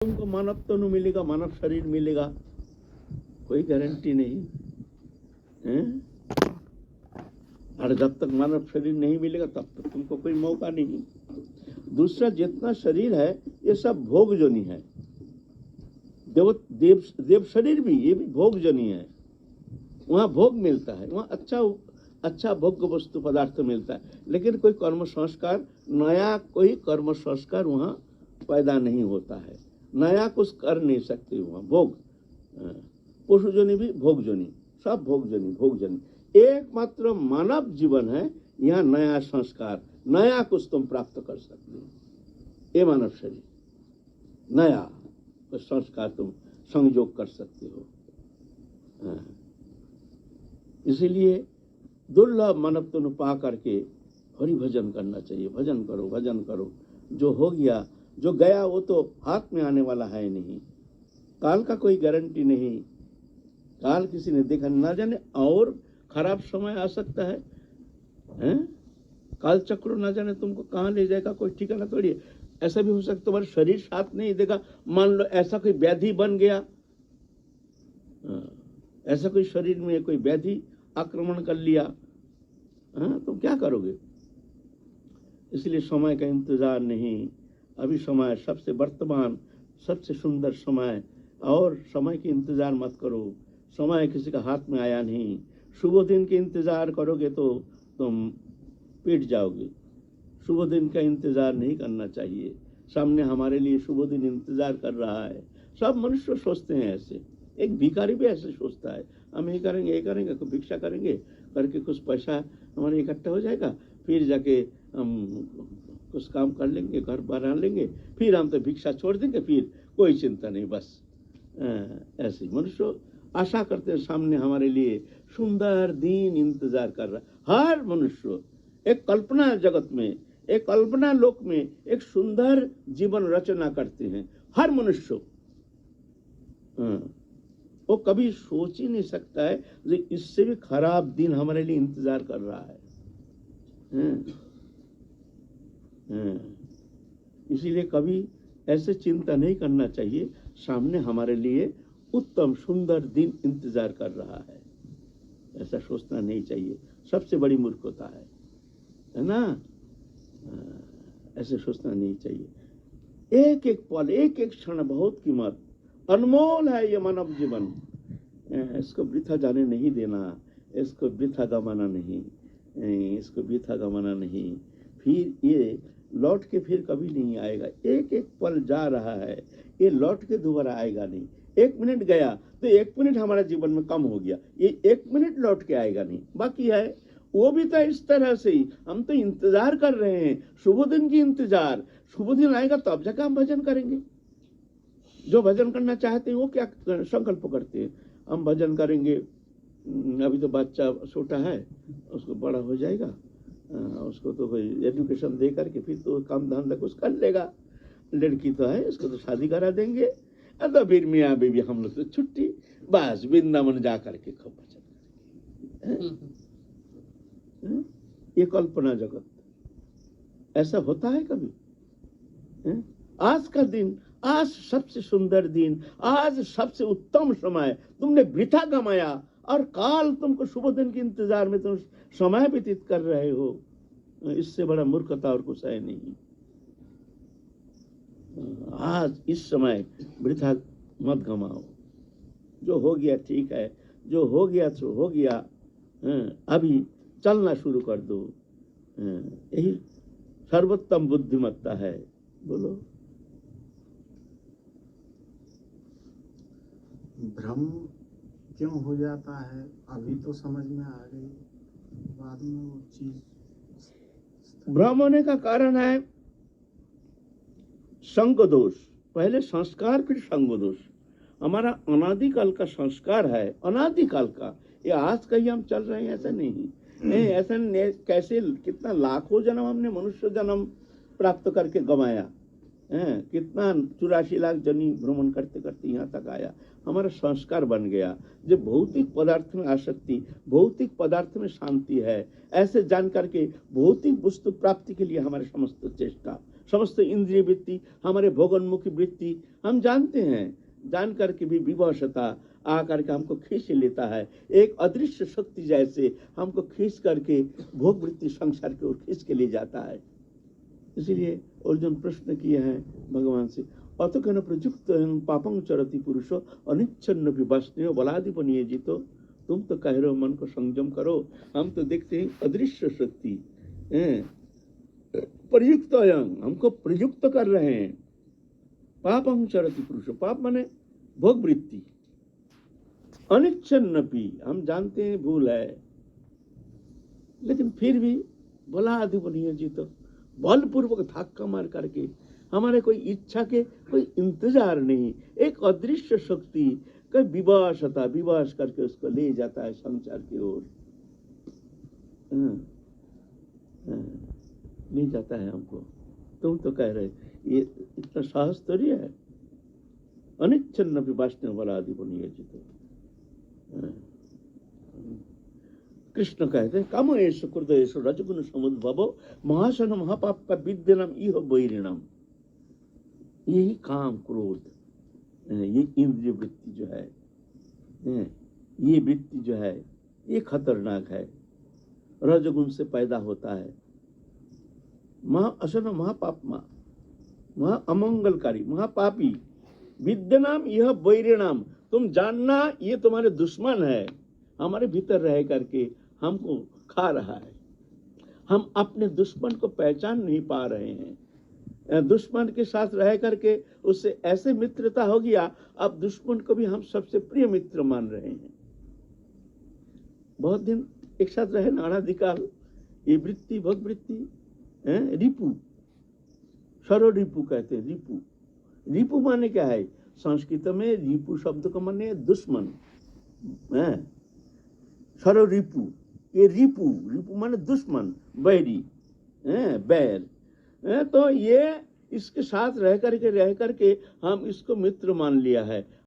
तुमको मानव तो नहीं मिलेगा, मानव शरीर मिलेगा, कोई गारंटी नहीं है। और जब तक मानव शरीर नहीं मिलेगा तब तक तुमको कोई मौका नहीं। दूसरा, जितना शरीर है ये सब भोग जोनी है। देव शरीर भी, ये भी भोग जोनी है। वहाँ भोग मिलता है, वहाँ अच्छा भोग्य वस्तु पदार्थ मिलता है, लेकिन कोई कर्म संस्कार, नया कोई कर्म संस्कार वहाँ पैदा नहीं होता है। नया कुछ कर नहीं सकते वहाँ। भोग, पशु जोनी भी भोग जोनी, सब भोग जोनी। एकमात्र मानव जीवन है, यहाँ नया संस्कार, नया कुछ तुम प्राप्त कर सकते हो। ये मानव शरीर, नया कुछ संस्कार तुम संयोग कर सकते हो। इसीलिए दुर्लभ मानव तुम पा करके हरि भजन करना चाहिए। भजन करो। जो हो गया, जो गया, वो तो हाथ में आने वाला है नहीं। काल का कोई गारंटी नहीं। काल किसी ने देखा ना जाने, और खराब समय आ सकता है, काल चक्र ना जाने तुमको कहाँ ले जाएगा, कोई ठिकाना थोड़ी है। ऐसा भी हो सकता तुम्हारा शरीर साथ नहीं देगा। मान लो ऐसा कोई व्याधि बन गया, ऐसा कोई शरीर में कोई व्याधि आक्रमण कर लिया, तो क्या करोगे? इसलिए समय का इंतजार नहीं। अभी समय सबसे वर्तमान, सबसे सुंदर समय, और समय की इंतजार मत करो। समय किसी का हाथ में आया नहीं। शुभ दिन के इंतजार करोगे तो तुम पीट जाओगे। शुभ दिन का इंतजार नहीं करना चाहिए। सामने हमारे लिए शुभ दिन इंतजार कर रहा है। सब मनुष्य सोचते हैं ऐसे। एक भिखारी भी ऐसे सोचता है, हम ये करेंगे, तो भिक्षा करेंगे, करके कुछ पैसा हमारा इकट्ठा हो जाएगा, फिर जाके हम कुछ काम कर लेंगे, घर बना लेंगे, फिर हम तो भिक्षा छोड़ देंगे, फिर कोई चिंता नहीं। बस ऐसे मनुष्य आशा करते हैं, सामने हमारे लिए सुंदर दिन इंतजार कर रहा है। हर मनुष्य एक कल्पना जगत में, एक कल्पना लोक में एक सुंदर जीवन रचना करते हैं। हर मनुष्य वो कभी सोच ही नहीं सकता है कि इससे भी खराब दिन हमारे लिए इंतजार कर रहा है। इसीलिए कभी ऐसे चिंता नहीं करना चाहिए, सामने हमारे लिए उत्तम सुंदर दिन इंतजार कर रहा है, ऐसा सोचना नहीं चाहिए। सबसे बड़ी मूर्खता है ना? ऐसे सोचना नहीं चाहिए। एक एक पल, एक एक क्षण बहुत कीमत, अनमोल है ये मानव जीवन। इसको वृथा जाने नहीं देना, इसको वृथा गमाना नहीं। फिर ये लौट के फिर कभी नहीं आएगा। एक एक पल जा रहा है, ये लौट के दोबारा आएगा नहीं। 1 मिनट गया तो 1 मिनट हमारा जीवन में कम हो गया, ये 1 मिनट लौट के आएगा नहीं। बाकी है वो भी तो इस तरह से ही, हम तो इंतजार कर रहे हैं, शुभ दिन की इंतजार। शुभ दिन आएगा तो अब जाकर हम भजन करेंगे। जो भजन करना चाहते हैं वो क्या संकल्प करते हैं, हम भजन करेंगे। अभी तो बच्चा छोटा है, उसको बड़ा हो जाएगा, उसको तो कोई एजुकेशन दे करके फिर तो काम धंधा कुछ कर लेगा। लड़की तो है, उसको तो शादी करा देंगे, तो फिर मियाँ बीवी हम लोग तो छुट्टी, बस वृंदावन जा करके खूब भजन करेंगे। ये कल्पना जगत, ऐसा होता है कभी? आज का दिन, आज सबसे सुंदर दिन, आज सबसे उत्तम समय तुमने वृथा गमाया, और काल तुमको शुभ दिन के इंतजार में तुम समय व्यतीत कर रहे हो। इससे बड़ा मूर्खता और कुछ है नहीं। आज इस समय वृथा मत गमाओ। जो हो गया ठीक है, जो हो गया सो हो गया। अभी चलना शुरू कर दो। यही सर्वोत्तम बुद्धिमत्ता है। बोलो। भ्रम क्यों हो जाता है? अभी तो समझ में आ गई, बाद में वो चीज। भ्रम होने का कारण है संग दोष। पहले संस्कार, फिर संग दोष। हमारा अनादिकाल का संस्कार है, अनादिकाल का। ये आज का ही हम चल रहे हैं, ऐसा नहीं। ऐसा कैसे, कितना लाखों जन्म हमने मनुष्य जन्म प्राप्त करके गंवाया, कितना 84 लाख जनी भ्रमण करते करते यहाँ तक आया। हमारा संस्कार बन गया जो भौतिक पदार्थ में आसक्ति, भौतिक पदार्थ में शांति है, ऐसे जान करके भौतिक वस्तु प्राप्ति के लिए हमारे समस्त चेष्टा समस्त इंद्रिय वृत्ति, हमारे भोगोन्मुखी वृत्ति, हम जानते हैं, जान करके भी विवशता आकर के हमको खींच लेता है। एक अदृश्य शक्ति जैसे हमको खींच करके भोग वृत्ति संसार की ओर खींच के ले जाता है। इसलिए अर्जुन प्रश्न किए हैं भगवान से, अतकन प्रयुक्त पापं चरति पुरुषो अनिच्छन्न विवस्नेय बलाधिप नियोजितो। तुम तो कह रहे हो मन को संयम करो, हम तो देखते हैं अदृश्य शक्ति प्रयुक्त, हमको प्रयुक्त कर रहे हैं। पापं चरति पुरुषो, पाप माने भोग वृत्ति, अनिच्छन्नपि, हम जानते हैं भूल है, लेकिन फिर भी बलाधिप नियोजितो, बलपूर्वक धक्का मार करके, हमारे कोई इच्छा के कोई इंतजार नहीं, एक अदृश्य शक्ति का विवश करके उसको ले जाता है संसार की ओर, ले जाता है हमको। तुम तो कह रहे ये इतना साहस थोड़ी है। अनिच्छन्न विवस्नेय बलाधिप नियोजितो। कृष्ण कहते हैं काम एष क्रोध एष रजगुण समुद्भव महासन महापाप का विद्यनम इह वैरिणम। यही काम क्रोध, ये इंद्रिय वृत्ति जो है, ये वृत्ति जो है ये खतरनाक है, रजगुण से पैदा होता है। महाअसन महापापमा, महा अमंगलकारी, महापापी, विद्यनाम यह वैरिणाम, तुम जानना ये तुम्हारे दुश्मन है, हमारे भीतर रह करके हमको खा रहा है। हम अपने दुश्मन को पहचान नहीं पा रहे हैं। दुश्मन के साथ रह करके उससे ऐसे मित्रता हो गया, अब दुश्मन को भी हम सबसे प्रिय मित्र मान रहे हैं। बहुत दिन एक साथ रहे ना, अनादिकाल, ये वृत्ति भोग वृत्ति रिपु, सरो रिपु कहते हैं। रिपु, रिपु माने क्या है? संस्कृत में रिपु शब्द को माने दुश्मन, सरो रिपु, ये रिपु, रिपु माने दुश्मन, बैरी, बैर। तो ये इसके साथ रह करके हम इसको मित्र मान लिया है।